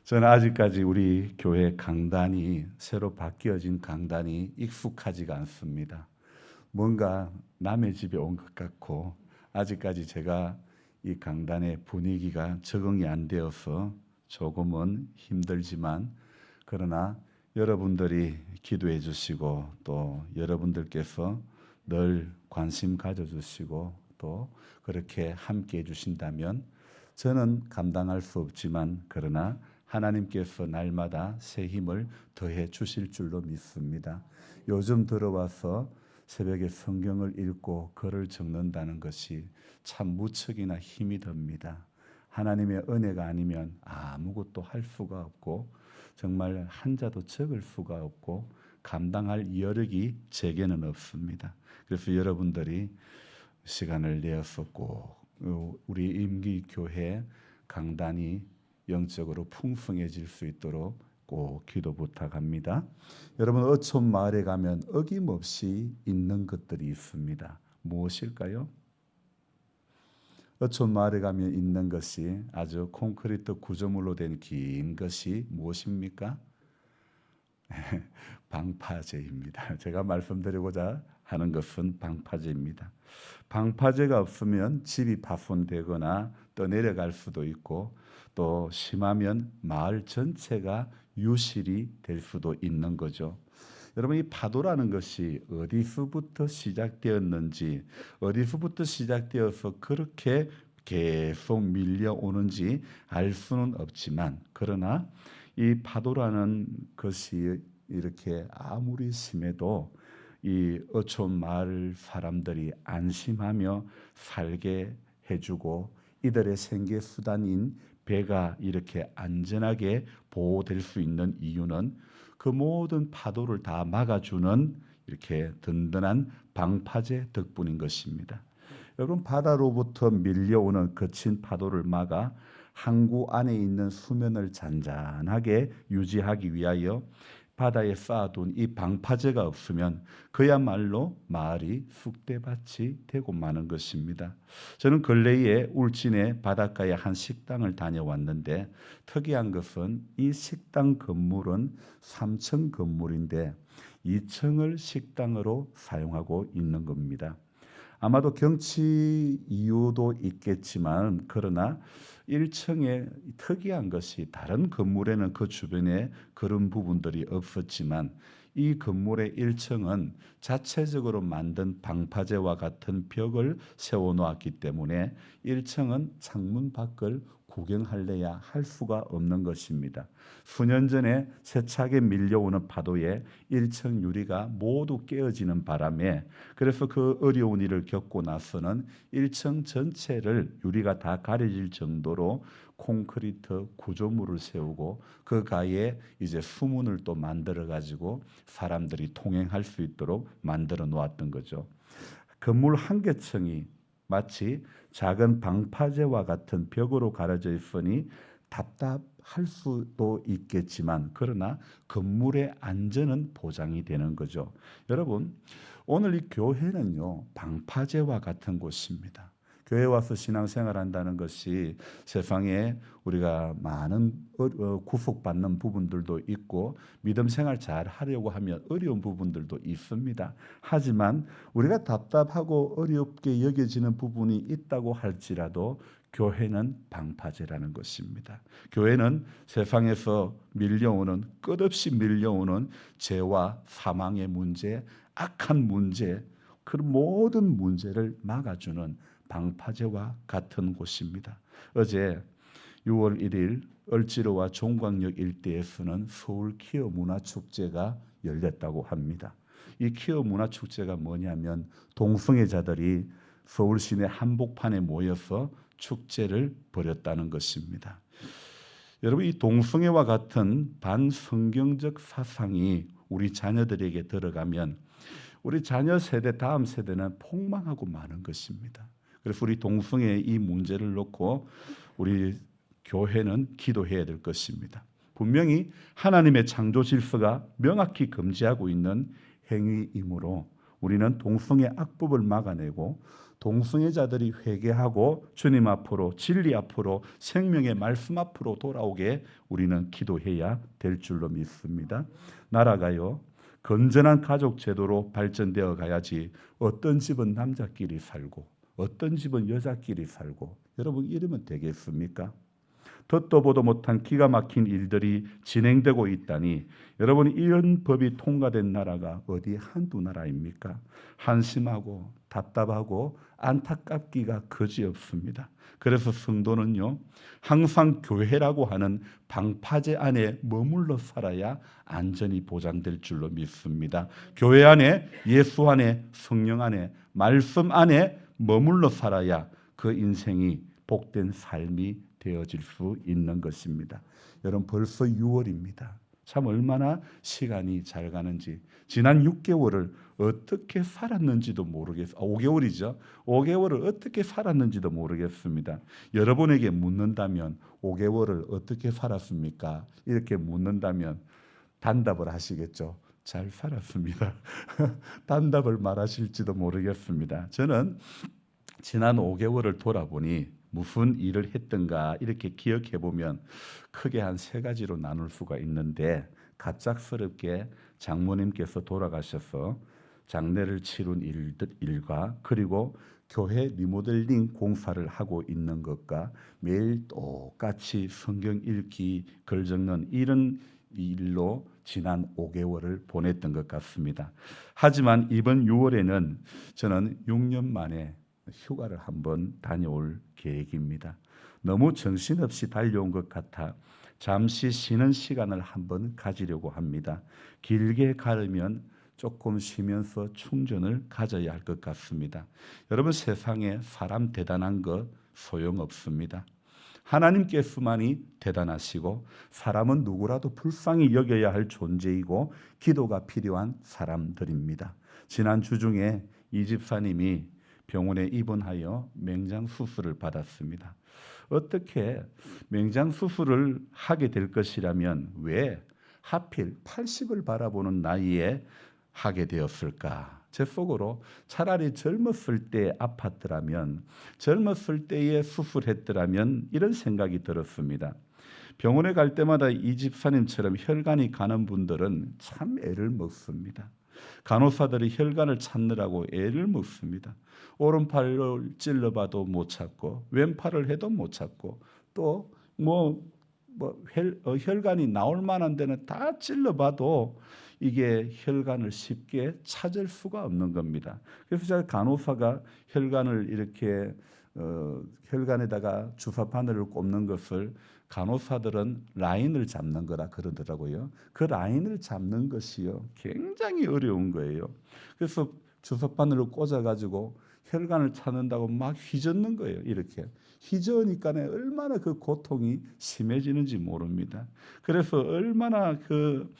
저는 아직까지 우리 교회 강단이 새로 바뀌어진 강단이 익숙하지가 않습니다. 뭔가 남의 집에 온 것 같고 아직까지 제가 이 강단의 분위기가 적응이 안 되어서 조금은 힘들지만 그러나 여러분들이 기도해 주시고 또 여러분들께서 늘 관심 가져 주시고 또 그렇게 함께 해 주신다면 저는 감당할 수 없지만 그러나 하나님께서 날마다 새 힘을 더해 주실 줄로 믿습니다. 요즘 들어와서 새벽에 성경을 읽고 글을 적는다는 것이 참 무척이나 힘이 듭니다. 하나님의 은혜가 아니면 아무것도 할 수가 없고 정말 한자도 적을 수가 없고 감당할 여력이 제게는 없습니다. 그래서 여러분들이 시간을 내어서 꼭 우리 임기교회 강단이 영적으로 풍성해질 수 있도록 꼭 기도 부탁합니다. 여러분 어촌 마을에 가면 어김없이 있는 것들이 있습니다. 무엇일까요? 어촌 마을에 가면 있는 것이 아주 콘크리트 구조물로 된 긴 것이 무엇입니까? 방파제입니다. 제가 말씀드리고자 하는 것은 방파제입니다. 방파제가 없으면 집이 파손되거나 떠내려갈 수도 있고 또 심하면 마을 전체가 유실이 될 수도 있는 거죠. 여러분 이 파도라는 것이 어디서부터 시작되었는지 어디서부터 시작되어서 그렇게 계속 밀려오는지 알 수는 없지만 그러나 이 파도라는 것이 이렇게 아무리 심해도 이 어촌 마을 사람들이 안심하며 살게 해주고 이들의 생계 수단인 배가 이렇게 안전하게 보호될 수 있는 이유는 그 모든 파도를 다 막아주는 이렇게 든든한 방파제 덕분인 것입니다. 여러분 바다로부터 밀려오는 거친 파도를 막아 항구 안에 있는 수면을 잔잔하게 유지하기 위하여 바다에 쌓아둔 이 방파제가 없으면 그야말로 마을이 쑥대밭이 되고 마는 것입니다. 저는 근래에 울진의 바닷가의 한 식당을 다녀왔는데 특이한 것은 이 식당 건물은 3층 건물인데 2층을 식당으로 사용하고 있는 겁니다. 아마도 경치 이유도 있겠지만 그러나 1층에 특이한 것이 다른 건물에는 그 주변에 그런 부분들이 없었지만 이 건물의 1층은 자체적으로 만든 방파제와 같은 벽을 세워 놓았기 때문에 1층은 창문 밖을 구경할래야 할 수가 없는 것입니다. 수년 전에 세차게 밀려오는 파도에 1층 유리가 모두 깨어지는 바람에 그래서 그 어려운 일을 겪고 나서는 1층 전체를 유리가 다 가려질 정도로 콘크리트 구조물을 세우고 그 가에 이제 수문을 또 만들어 가지고 사람들이 통행할 수 있도록 만들어 놓았던 거죠. 건물 한 개층이 마치 작은 방파제와 같은 벽으로 가려져 있으니 답답할 수도 있겠지만 그러나 건물의 안전은 보장이 되는 거죠. 여러분 오늘 이 교회는요 방파제와 같은 곳입니다. 교회 와서 신앙생활한다는 것이 세상에 우리가 많은 구속받는 부분들도 있고 믿음 생활 잘 하려고 하면 어려운 부분들도 있습니다. 하지만 우리가 답답하고 어렵게 여겨지는 부분이 있다고 할지라도 교회는 방파제라는 것입니다. 교회는 세상에서 밀려오는 끝없이 밀려오는 죄와 사망의 문제, 악한 문제, 그 모든 문제를 막아주는 방파제와 같은 곳입니다. 어제 6월 1일 을지로와 종광역 일대에서는 서울 퀴어 문화축제가 열렸다고 합니다. 이 퀴어 문화축제가 뭐냐면 동성애자들이 서울 시내 한복판에 모여서 축제를 벌였다는 것입니다. 여러분 이 동성애와 같은 반성경적 사상이 우리 자녀들에게 들어가면 우리 자녀 세대 다음 세대는 폭망하고 마는 것입니다. 그래서 우리 동성애 이 문제를 놓고 우리 교회는 기도해야 될 것입니다. 분명히 하나님의 창조 질서가 명확히 금지하고 있는 행위이므로 우리는 동성애 악법을 막아내고 동성애자들이 회개하고 주님 앞으로, 진리 앞으로, 생명의 말씀 앞으로 돌아오게 우리는 기도해야 될 줄로 믿습니다. 나라가요, 건전한 가족 제도로 발전되어 가야지 어떤 집은 남자끼리 살고 어떤 집은 여자끼리 살고, 여러분 이러면 되겠습니까? 듣도 보도 못한 기가 막힌 일들이 진행되고 있다니, 여러분 이런 법이 통과된 나라가 어디 한두 나라입니까? 한심하고 답답하고 안타깝기가 그지없습니다. 그래서 성도는요, 항상 교회라고 하는 방파제 안에 머물러 살아야 안전이 보장될 줄로 믿습니다. 교회 안에, 예수 안에, 성령 안에, 말씀 안에 머물러 살아야 그 인생이 복된 삶이 되어질 수 있는 것입니다. 여러분 벌써 6월입니다. 참 얼마나 시간이 잘 가는지, 지난 6개월을 어떻게 살았는지도 모르겠어요. 5개월이죠. 5개월을 어떻게 살았는지도 모르겠습니다. 여러분에게 묻는다면 5개월을 어떻게 살았습니까? 이렇게 묻는다면 단답을 하시겠죠. 잘 살았습니다. 단답을 말하실지도 모르겠습니다. 저는 지난 5개월을 돌아보니 무슨 일을 했던가 이렇게 기억해 보면 크게 한 3가지로 나눌 수가 있는데, 갑작스럽게 장모님께서 돌아가셔서 장례를 치룬 일과, 그리고 교회 리모델링 공사를 하고 있는 것과, 매일 똑같이 성경 읽기, 글 적는 이런 일로 지난 5개월을 보냈던 것 같습니다. 하지만 이번 6월에는 저는 6년 만에 휴가를 한번 다녀올 계획입니다. 너무 정신없이 달려온 것 같아 잠시 쉬는 시간을 한번 가지려고 합니다. 길게 가려면 조금 쉬면서 충전을 가져야 할 것 같습니다. 여러분 세상에 사람 대단한 거 소용없습니다. 하나님께서만이 대단하시고 사람은 누구라도 불쌍히 여겨야 할 존재이고 기도가 필요한 사람들입니다. 지난 주 중에 이 집사님이 병원에 입원하여 맹장 수술을 받았습니다. 어떻게 맹장 수술을 하게 될 것이라면 왜 하필 80을 바라보는 나이에 하게 되었을까? 제 속으로 차라리 젊었을 때 아팠더라면, 젊었을 때에 수술했더라면, 이런 생각이 들었습니다. 병원에 갈 때마다 이 집사님처럼 혈관이 가는 분들은 참 애를 먹습니다. 간호사들이 혈관을 찾느라고 애를 먹습니다. 오른팔을 찔러봐도 못 찾고, 왼팔을 해도 못 찾고, 또 혈관이 나올 만한 데는 다 찔러봐도 이게 혈관을 쉽게 찾을 수가 없는 겁니다. 그래서 제가 간호사가 혈관을 이렇게 혈관에다가 주사 바늘을 꼽는 것을 간호사들은 라인을 잡는 거라 그러더라고요. 그 라인을 잡는 것이요, 굉장히 어려운 거예요. 그래서 주사 바늘을 꽂아가지고 혈관을 찾는다고 막 휘젓는 거예요. 이렇게 휘저으니까 얼마나 그 고통이 심해지는지 모릅니다. 그래서 얼마나 그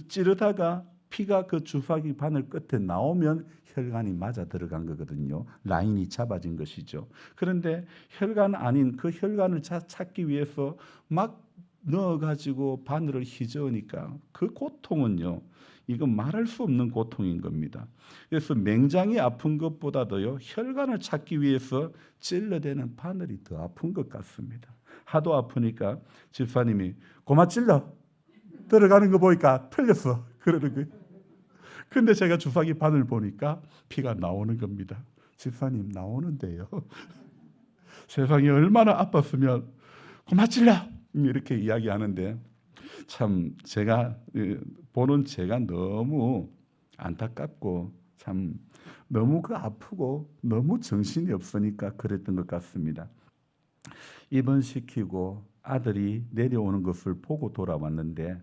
찌르다가 피가 그 주사기 바늘 끝에 나오면 혈관이 맞아 들어간 거거든요. 라인이 잡아진 것이죠. 그런데 혈관 아닌 그 혈관을 찾기 위해서 막 넣어가지고 바늘을 휘저으니까 그 고통은요, 이건 말할 수 없는 고통인 겁니다. 그래서 맹장이 아픈 것보다도요, 혈관을 찾기 위해서 찔러대는 바늘이 더 아픈 것 같습니다. 하도 아프니까 집사님이 고마 찔러, 들어가는 거 보니까 틀렸어, 그러는 거예요. 근데 제가 주사기 바늘 보니까 피가 나오는 겁니다. 집사님 나오는데요. 세상이 얼마나 아팠으면 고마 찔러 이렇게 이야기하는데, 참 제가 보는 제가 너무 안타깝고 참 너무 아프고 너무 정신이 없으니까 그랬던 것 같습니다. 입원시키고 아들이 내려오는 것을 보고 돌아왔는데,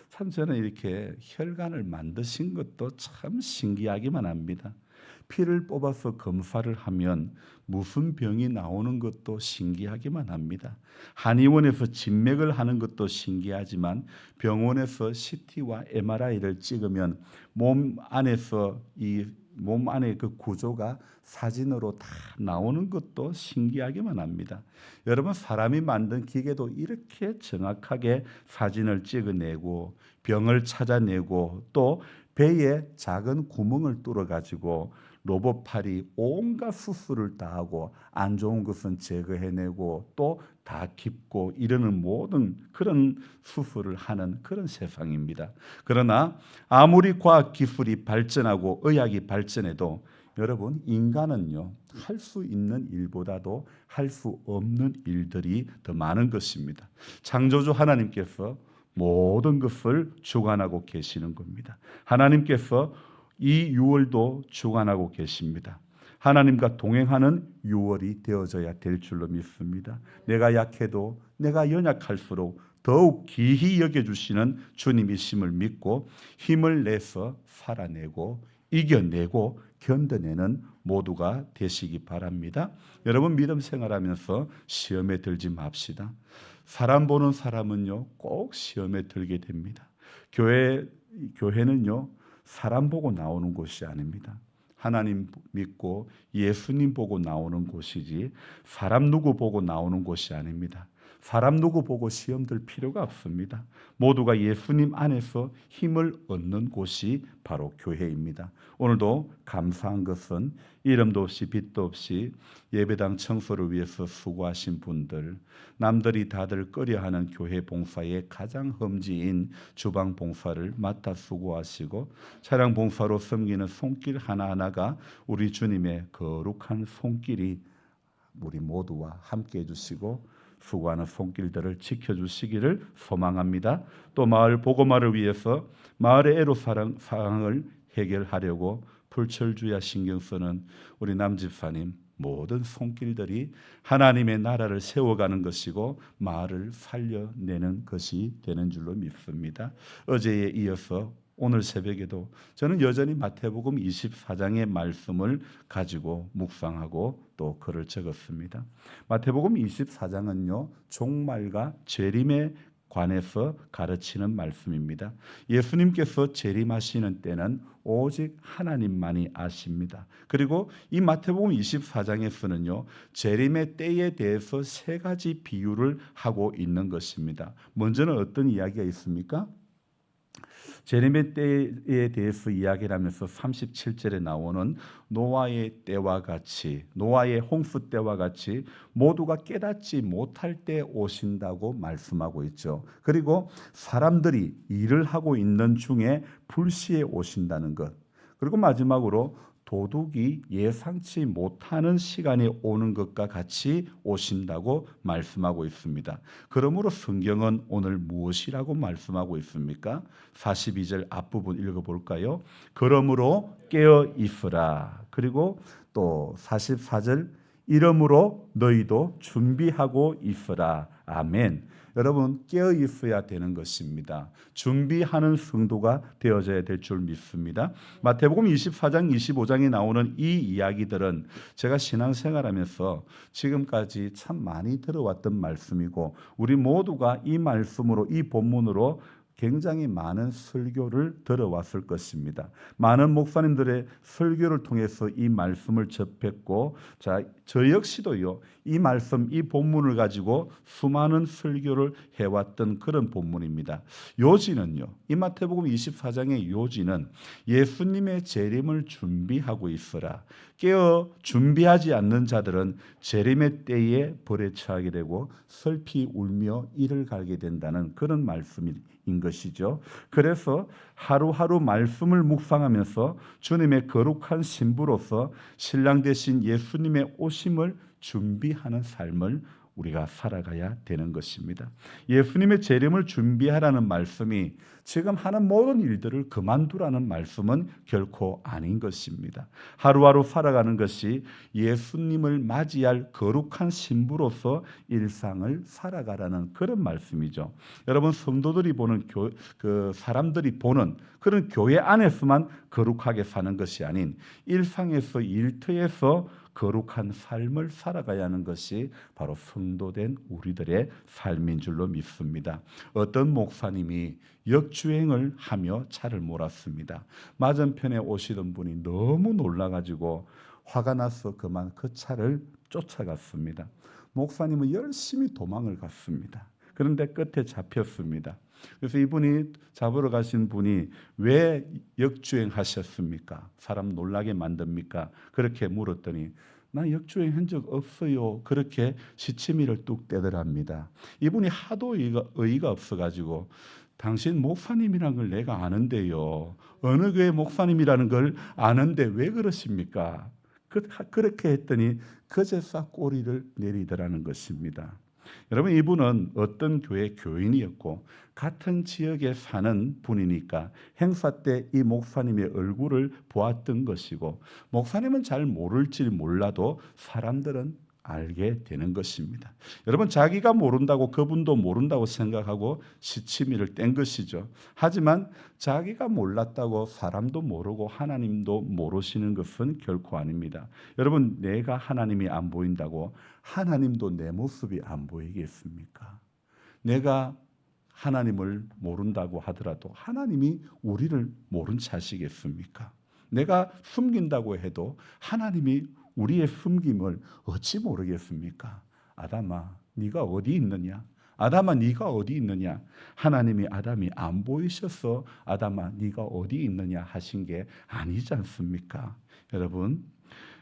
참 저는 이렇게 혈관을 만드신 것도 참 신기하기만 합니다. 피를 뽑아서 검사를 하면 무슨 병이 나오는 것도 신기하기만 합니다. 한의원에서 진맥을 하는 것도 신기하지만 병원에서 CT와 MRI를 찍으면 몸 안의 그 구조가 사진으로 다 나오는 것도 신기하기만 합니다. 여러분 사람이 만든 기계도 이렇게 정확하게 사진을 찍어내고 병을 찾아내고 또 배에 작은 구멍을 뚫어 가지고 로봇팔이 온갖 수술을 다 하고 안 좋은 것은 제거해내고 또 다 깁고 이러는 모든 그런 수술을 하는 그런 세상입니다. 그러나 아무리 과학 기술이 발전하고 의학이 발전해도 여러분, 인간은요, 할 수 있는 일보다도 할 수 없는 일들이 더 많은 것입니다. 창조주 하나님께서 모든 것을 주관하고 계시는 겁니다. 하나님께서 이 6월도 주관하고 계십니다. 하나님과 동행하는 6월이 되어져야 될 줄로 믿습니다. 내가 약해도 내가 연약할수록 더욱 기히 여겨주시는 주님이심을 믿고 힘을 내서 살아내고 이겨내고 견뎌내는 모두가 되시기 바랍니다. 여러분, 믿음 생활하면서 시험에 들지 맙시다. 사람 보는 사람은요, 꼭 시험에 들게 됩니다. 교회는요, 사람 보고 나오는 곳이 아닙니다. 하나님 믿고 예수님 보고 나오는 곳이지 사람 누구 보고 나오는 곳이 아닙니다. 사람 누구 보고 시험 들 필요가 없습니다. 모두가 예수님 안에서 힘을 얻는 곳이 바로 교회입니다. 오늘도 감사한 것은 이름도 없이 빛도 없이 예배당 청소를 위해서 수고하신 분들, 남들이 다들 꺼려하는 교회 봉사의 가장 험지인 주방 봉사를 맡아 수고하시고 차량 봉사로 섬기는 손길 하나하나가 우리 주님의 거룩한 손길이 우리 모두와 함께 해주시고 수고하는 손길들을 지켜주시기를 소망합니다. 또 마을 복음화를 위해서 마을의 애로사항을 해결하려고 불철주야 신경 쓰는 우리 남집사님 모든 손길들이 하나님의 나라를 세워가는 것이고 마을을 살려내는 것이 되는 줄로 믿습니다. 어제에 이어서 오늘 새벽에도 저는 여전히 마태복음 24장의 말씀을 가지고 묵상하고 또 글을 적었습니다. 마태복음 24장은요, 종말과 재림에 관해서 가르치는 말씀입니다. 예수님께서 재림하시는 때는 오직 하나님만이 아십니다. 그리고 이 마태복음 24장에서는요, 재림의 때에 대해서 세 가지 비유를 하고 있는 것입니다. 먼저는 어떤 이야기가 있습니까? 재림의 때에 대해서 이야기를 하면서 37절에 나오는 노아의 때와 같이, 노아의 홍수 때와 같이 모두가 깨닫지 못할 때 오신다고 말씀하고 있죠. 그리고 사람들이 일을 하고 있는 중에 불시에 오신다는 것. 그리고 마지막으로 도둑이 예상치 못하는 시간에 오는 것과 같이 오신다고 말씀하고 있습니다. 그러므로 성경은 오늘 무엇이라고 말씀하고 있습니까? 42절 앞부분 읽어볼까요? 그러므로 깨어 있으라. 그리고 또 44절 이러므로 너희도 준비하고 있으라. 아멘. 여러분, 깨어 있어야 되는 것입니다. 준비하는 성도가 되어져야 될 줄 믿습니다. 마태복음 24장 25장에 나오는 이 이야기들은 제가 신앙생활하면서 지금까지 참 많이 들어왔던 말씀이고 우리 모두가 이 말씀으로 이 본문으로 굉장히 많은 설교를 들어왔을 것입니다. 많은 목사님들의 설교를 통해서 이 말씀을 접했고, 저 역시도요, 이 말씀, 이 본문을 가지고 수많은 설교를 해왔던 그런 본문입니다. 요지는요, 이 마태복음 24장의 요지는 예수님의 재림을 준비하고 있어라. 깨어 준비하지 않는 자들은 재림의 때에 벌에 처하게 되고 슬피 울며 이를 갈게 된다는 그런 말씀인 것이죠. 그래서 하루하루 말씀을 묵상하면서 주님의 거룩한 신부로서 신랑 되신 예수님의 오심을 준비하는 삶을 우리가 살아가야 되는 것입니다. 예수님의 재림을 준비하라는 말씀이 지금 하는 모든 일들을 그만두라는 말씀은 결코 아닌 것입니다. 하루하루 살아가는 것이 예수님을 맞이할 거룩한 신부로서 일상을 살아가라는 그런 말씀이죠. 여러분, 성도들이 보는 사람들이 보는 그런 교회 안에서만 거룩하게 사는 것이 아닌 일상에서 일터에서 거룩한 삶을 살아가야 하는 것이 바로 성도된 우리들의 삶인 줄로 믿습니다. 어떤 목사님이 역주행을 하며 차를 몰았습니다. 맞은편에 오시던 분이 너무 놀라가지고 화가 나서 그만 그 차를 쫓아갔습니다. 목사님은 열심히 도망을 갔습니다. 그런데 끝에 잡혔습니다. 그래서 이분이 잡으러 가신 분이 왜 역주행하셨습니까? 사람 놀라게 만듭니까? 그렇게 물었더니 나 역주행한 적 없어요. 그렇게 시치미를 뚝 떼더랍니다. 이분이 하도 의의가 없어가지고 당신 목사님이란 걸 내가 아는데요. 어느 교회 목사님이라는 걸 아는데 왜 그러십니까? 그렇게 했더니 그제서 꼬리를 내리더라는 것입니다. 여러분, 이분은 어떤 교회 교인이었고 같은 지역에 사는 분이니까 행사 때 이 목사님의 얼굴을 보았던 것이고, 목사님은 잘 모를지 몰라도 사람들은 알게 되는 것입니다. 여러분, 자기가 모른다고 그분도 모른다고 생각하고 시치미를 뗀 것이죠. 하지만 자기가 몰랐다고 사람도 모르고 하나님도 모르시는 것은 결코 아닙니다. 여러분, 내가 하나님이 안 보인다고 하나님도 내 모습이 안 보이겠습니까? 내가 하나님을 모른다고 하더라도 하나님이 우리를 모른 채 하시겠습니까? 내가 숨긴다고 해도 하나님이 우리의 숨김을 어찌 모르겠습니까? 아담아, 네가 어디 있느냐? 아담아, 네가 어디 있느냐? 하나님이 아담이 안 보이셔서 아담아, 네가 어디 있느냐 하신 게 아니지 않습니까? 여러분,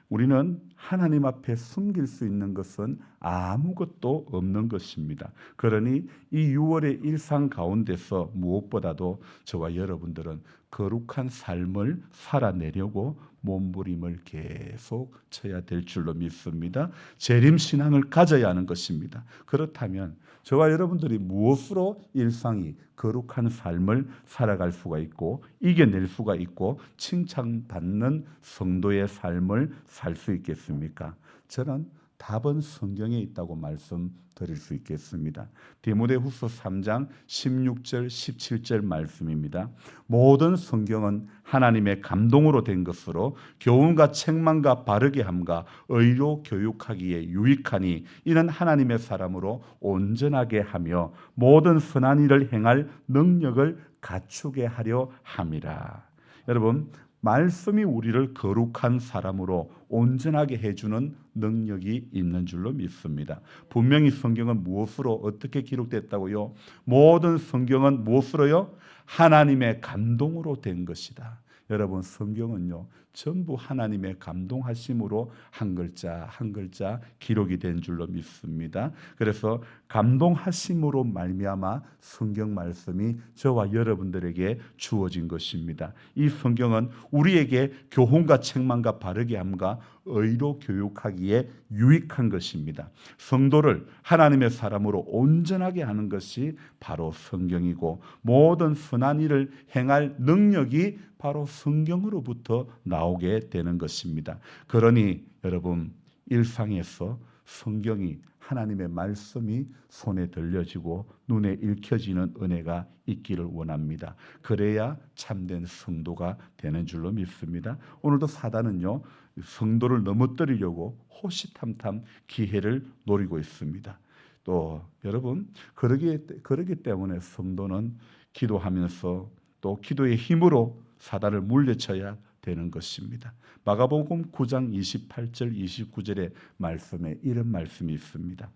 우리는 하나님 앞에 숨길 수 있는 것은 아무것도 없는 것입니다. 그러니 이 6월의 일상 가운데서 무엇보다도 저와 여러분들은 거룩한 삶을 살아내려고 몸부림을 계속 쳐야 될 줄로 믿습니다. 재림신앙을 가져야 하는 것입니다. 그렇다면 저와 여러분들이 무엇으로 일상이 거룩한 삶을 살아갈 수가 있고 이겨낼 수가 있고 칭찬받는 성도의 삶을 살 수 있겠습니까? 저는 답은 성경에 있다고 말씀드릴 수 있겠습니다. 디모데후서 3장 16절 17절 말씀입니다. 모든 성경은 하나님의 감동으로 된 것으로 교훈과 책망과 바르게 함과 의로 교육하기에 유익하니 이는 하나님의 사람으로 온전하게 하며 모든 선한 일을 행할 능력을 갖추게 하려 함이라. 여러분, 말씀이 우리를 거룩한 사람으로 온전하게 해주는 능력이 있는 줄로 믿습니다. 분명히 성경은 무엇으로 어떻게 기록됐다고요? 모든 성경은 무엇으로요? 하나님의 감동으로 된 것이다. 여러분, 성경은요 전부 하나님의 감동하심으로 한 글자 한 글자 기록이 된 줄로 믿습니다. 그래서 감동하심으로 말미암아 성경 말씀이 저와 여러분들에게 주어진 것입니다. 이 성경은 우리에게 교훈과 책망과 바르게 함과 의로 교육하기에 유익한 것입니다. 성도를 하나님의 사람으로 온전하게 하는 것이 바로 성경이고 모든 선한 일을 행할 능력이 바로 성경으로부터 나오게 되는 것입니다. 그러니 여러분, 일상에서 성경이 하나님의 말씀이 손에 들려지고 눈에 읽혀지는 은혜가 있기를 원합니다. 그래야 참된 성도가 되는 줄로 믿습니다. 오늘도 사단은요 성도를 넘어뜨리려고 호시탐탐 기회를 노리고 있습니다. 또 여러분, 그러기 때문에 성도는 기도하면서 또 기도의 힘으로 사단을 물리쳐야 되는 것입니다. 마가복음 9장 28절 29절의 말씀에 이런 말씀이 있습니다.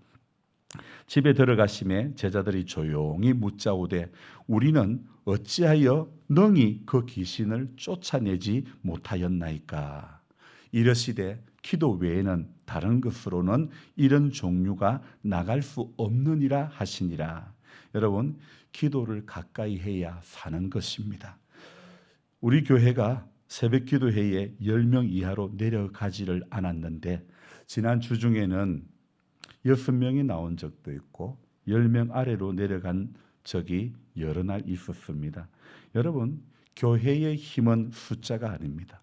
집에 들어가심에 제자들이 조용히 묻자오되 우리는 어찌하여 능히 그 귀신을 쫓아내지 못하였나이까. 이르시되 기도 외에는 다른 것으로는 이런 종류가 나갈 수 없느니라 하시니라. 여러분, 기도를 가까이 해야 사는 것입니다. 우리 교회가 새벽 기도회에 10명 이하로 내려가지를 않았는데 지난 주중에는 6명이 나온 적도 있고 10명 아래로 내려간 적이 여러 날 있었습니다. 여러분, 교회의 힘은 숫자가 아닙니다.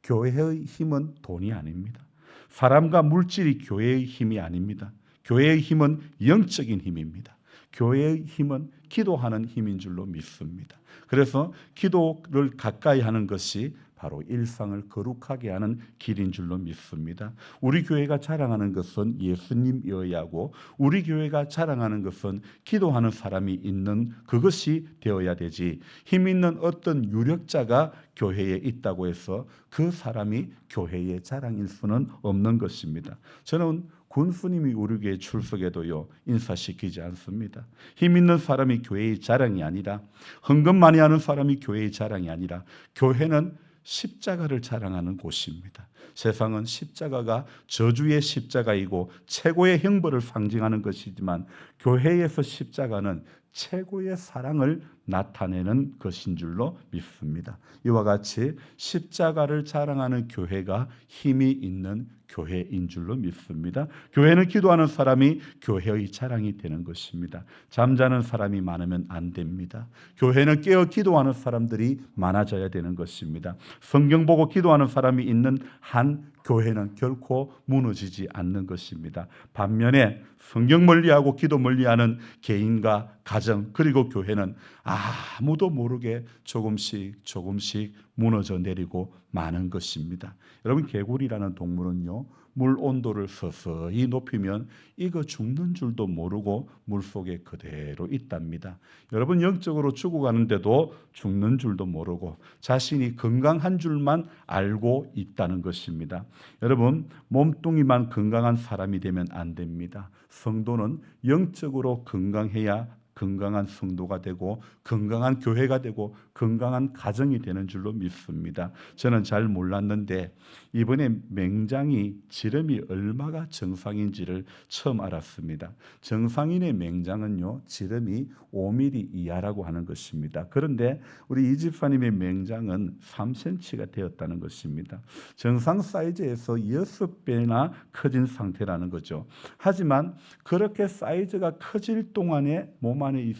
교회의 힘은 돈이 아닙니다. 사람과 물질이 교회의 힘이 아닙니다. 교회의 힘은 영적인 힘입니다. 교회의 힘은 기도하는 힘인 줄로 믿습니다. 그래서 기도를 가까이 하는 것이 바로 일상을 거룩하게 하는 길인 줄로 믿습니다. 우리 교회가 자랑하는 것은 예수님이어야 하고 우리 교회가 자랑하는 것은 기도하는 사람이 있는 그것이 되어야 되지, 힘 있는 어떤 유력자가 교회에 있다고 해서 그 사람이 교회의 자랑일 수는 없는 것입니다. 저는 군수님이 우리 교회 출석해도요 인사시키지 않습니다. 힘 있는 사람이 교회의 자랑이 아니라, 헌금 많이 하는 사람이 교회의 자랑이 아니라, 교회는 십자가를 자랑하는 곳입니다. 세상은 십자가가 저주의 십자가이고 최고의 형벌을 상징하는 것이지만, 교회에서 십자가는 최고의 사랑을 나타내는 것인 줄로 믿습니다. 이와 같이 십자가를 자랑하는 교회가 힘이 있는 교회인 줄로 믿습니다. 교회는 기도하는 사람이 교회의 자랑이 되는 것입니다. 잠자는 사람이 많으면 안 됩니다. 교회는 깨어 기도하는 사람들이 많아져야 되는 것입니다. 성경 보고 기도하는 사람이 있는 한 교회는 결코 무너지지 않는 것입니다. 반면에 성경 멀리하고 기도 멀리하는 개인과 가정, 그리고 교회는 아무도 모르게 조금씩 무너져 내리고 마는 것입니다. 여러분, 개구리라는 동물은요, 물 온도를 서서히 높이면 이거 죽는 줄도 모르고 물속에 그대로 있답니다. 여러분, 영적으로 죽어가는데도 죽는 줄도 모르고 자신이 건강한 줄만 알고 있다는 것입니다. 여러분, 몸뚱이만 건강한 사람이 되면 안 됩니다. 성도는 영적으로 건강해야 건강한 성도가 되고 건강한 교회가 되고 건강한 가정이 되는 줄로 믿습니다. 저는 잘 몰랐는데 이번에 맹장이 지름이 얼마가 정상인지를 처음 알았습니다. 정상인의 맹장은요, 지름이 5mm 이하라고 하는 것입니다. 그런데 우리 이 집사님의 맹장은 3cm가 되었다는 것입니다. 정상 사이즈에서 6배나 커진 상태라는 거죠. 하지만 그렇게 사이즈가 커질 동안에 몸 안에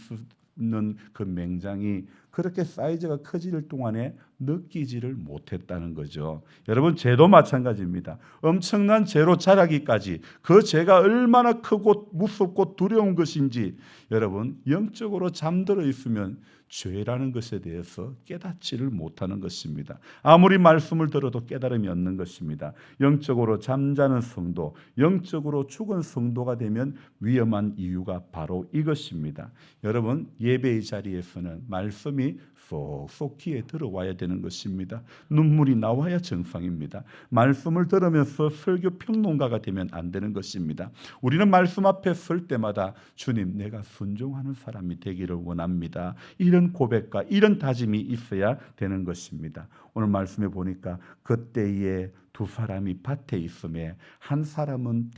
있는 그 맹장이 그렇게 사이즈가 커질 동안에 느끼지를 못했다는 거죠. 여러분, 죄도 마찬가지입니다. 엄청난 죄로 자라기까지 그 죄가 얼마나 크고 무섭고 두려운 것인지 여러분, 영적으로 잠들어 있으면 죄라는 것에 대해서 깨닫지를 못하는 것입니다. 아무리 말씀을 들어도 깨달음이 없는 것입니다. 영적으로 잠자는 성도, 영적으로 죽은 성도가 되면 위험한 이유가 바로 이것입니다. 여러분, 예배의 자리에서는 말씀이 쏙쏙 귀에 들어와야 되는 것입니다. 눈물이 나와야 정상입니다. 말씀을 들으면서 설교 평론가가 되면 안 되는 것입니다. 우리는 말씀 앞에 설 때마다 주님, 내가 순종하는 사람이 되기를 원합니다. 이런 고백과 이런 다짐이 있어야 되는 것입니다. 오늘 말씀에 보니까 그때에 두 사람이 밭에 있음에 한 사람은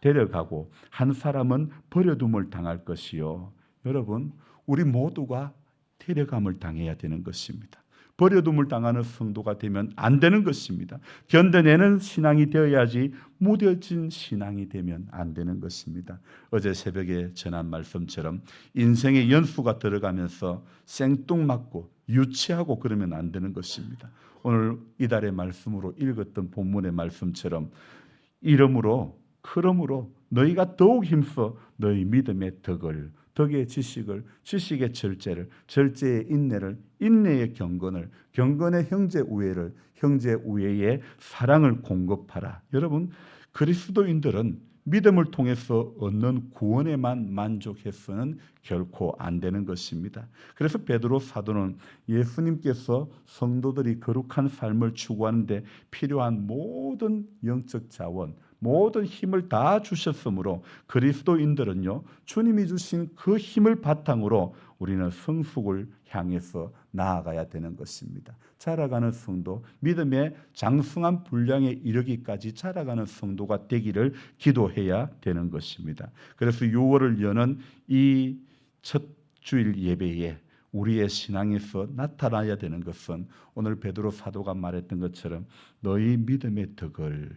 데려가고 한 사람은 버려둠을 당할 것이요. 여러분, 우리 모두가 데려감을 당해야 되는 것입니다. 버려둠을 당하는 성도가 되면 안 되는 것입니다. 견뎌내는 신앙이 되어야지 무뎌진 신앙이 되면 안 되는 것입니다. 어제 새벽에 전한 말씀처럼 인생의 연수가 들어가면서 생뚱맞고 유치하고 그러면 안 되는 것입니다. 오늘 이달의 말씀으로 읽었던 본문의 말씀처럼 그러므로 너희가 더욱 힘써 너희 믿음의 덕의 지식을, 지식의 절제를, 절제의 인내를, 인내의 경건을, 경건의 형제 우애를, 형제 우애의 사랑을 공급하라. 여러분, 그리스도인들은 믿음을 통해서 얻는 구원에만 만족해서는 결코 안 되는 것입니다. 그래서 베드로 사도는 예수님께서 성도들이 거룩한 삶을 추구하는데 필요한 모든 영적 자원, 모든 힘을 다 주셨으므로 그리스도인들은요, 주님이 주신 그 힘을 바탕으로 우리는 성숙을 향해서 나아가야 되는 것입니다. 자라가는 성도, 믿음의 장성한 분량에 이르기까지 자라가는 성도가 되기를 기도해야 되는 것입니다. 그래서 6월을 여는 이 첫 주일 예배에 우리의 신앙에서 나타나야 되는 것은 오늘 베드로 사도가 말했던 것처럼 너희 믿음의 덕을,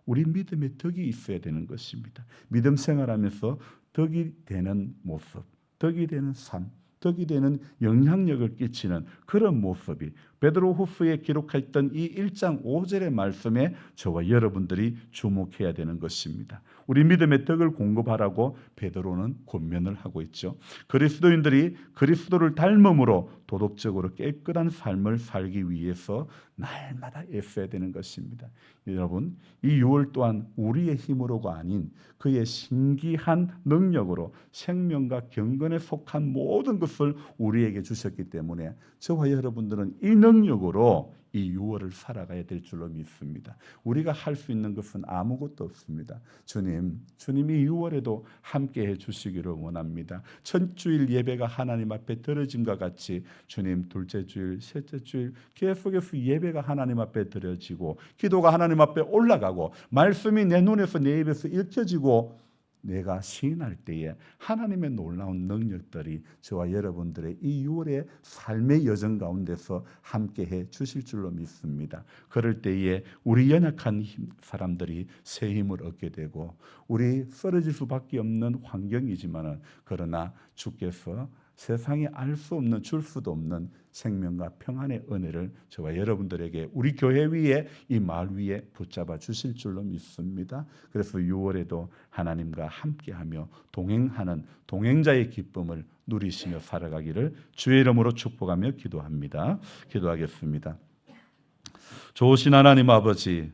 우리 믿음의 덕이 있어야 되는 것입니다. 믿음 생활하면서 덕이 되는 모습, 덕이 되는 삶, 덕이 되는 영향력을 끼치는 그런 모습이 베드로후서에 기록했던 이 1장 5절의 말씀에 저와 여러분들이 주목해야 되는 것입니다. 우리 믿음의 덕을 공급하라고 베드로는 권면을 하고 있죠. 그리스도인들이 그리스도를 닮음으로 도덕적으로 깨끗한 삶을 살기 위해서 날마다 애써야 되는 것입니다. 여러분, 이 6월 또한 우리의 힘으로가 아닌 그의 신기한 능력으로 생명과 경건에 속한 모든 것을 우리에게 주셨기 때문에 저와 여러분들은 이 능력으로 이 6월을 살아가야 될 줄로 믿습니다. 우리가 할 수 있는 것은 아무것도 없습니다. 주님이 6월에도 함께해 주시기를 원합니다. 첫 주일 예배가 하나님 앞에 드려짐과 같이 주님 둘째 주일, 셋째 주일 계속해서 예배가 하나님 앞에 드려지고 기도가 하나님 앞에 올라가고 말씀이 내 눈에서 내 입에서 읽혀지고 내가 시인할 때에 하나님의 놀라운 능력들이 저와 여러분들의 이 6월의 삶의 여정 가운데서 함께해 주실 줄로 믿습니다. 그럴 때에 우리 연약한 사람들이 새 힘을 얻게 되고 우리 쓰러질 수밖에 없는 환경이지만 그러나 주께서 세상에 알 수 없는 줄 수도 없는 생명과 평안의 은혜를 저와 여러분들에게 우리 교회 위에 이 마을 위에 붙잡아 주실 줄로 믿습니다. 그래서 6월에도 하나님과 함께하며 동행하는 동행자의 기쁨을 누리시며 살아가기를 주의 이름으로 축복하며 기도합니다. 기도하겠습니다. 좋으신 하나님 아버지,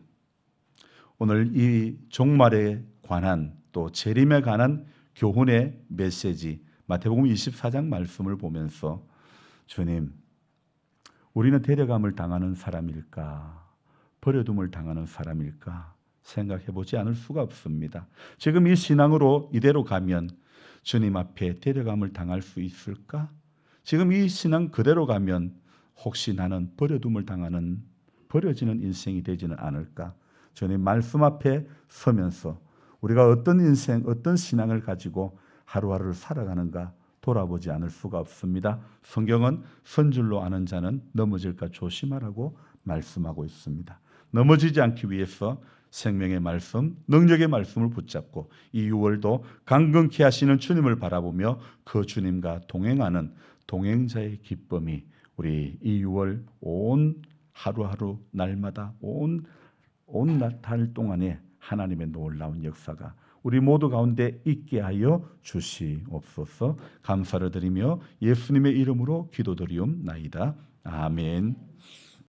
오늘 이 종말에 관한 또 재림에 관한 교훈의 메시지 마태복음 24장 말씀을 보면서 주님, 우리는 데려감을 당하는 사람일까? 버려둠을 당하는 사람일까? 생각해 보지 않을 수가 없습니다. 지금 이 신앙으로 이대로 가면 주님 앞에 데려감을 당할 수 있을까? 지금 이 신앙 그대로 가면 혹시 나는 버려둠을 당하는 버려지는 인생이 되지는 않을까? 주님 말씀 앞에 서면서 우리가 어떤 인생, 어떤 신앙을 가지고 하루하루를 살아가는가 돌아보지 않을 수가 없습니다. 성경은 선줄로 아는 자는 넘어질까 조심하라고 말씀하고 있습니다. 넘어지지 않기 위해서 생명의 말씀, 능력의 말씀을 붙잡고 이 6월도 강건케 하시는 주님을 바라보며 그 주님과 동행하는 동행자의 기쁨이 우리 이 6월 온 하루하루 날마다 온 달 동안에 하나님의 놀라운 역사가 우리 모두 가운데 있게 하여 주시옵소서. 감사를 드리며 예수님의 이름으로 기도드리옵나이다. 아멘.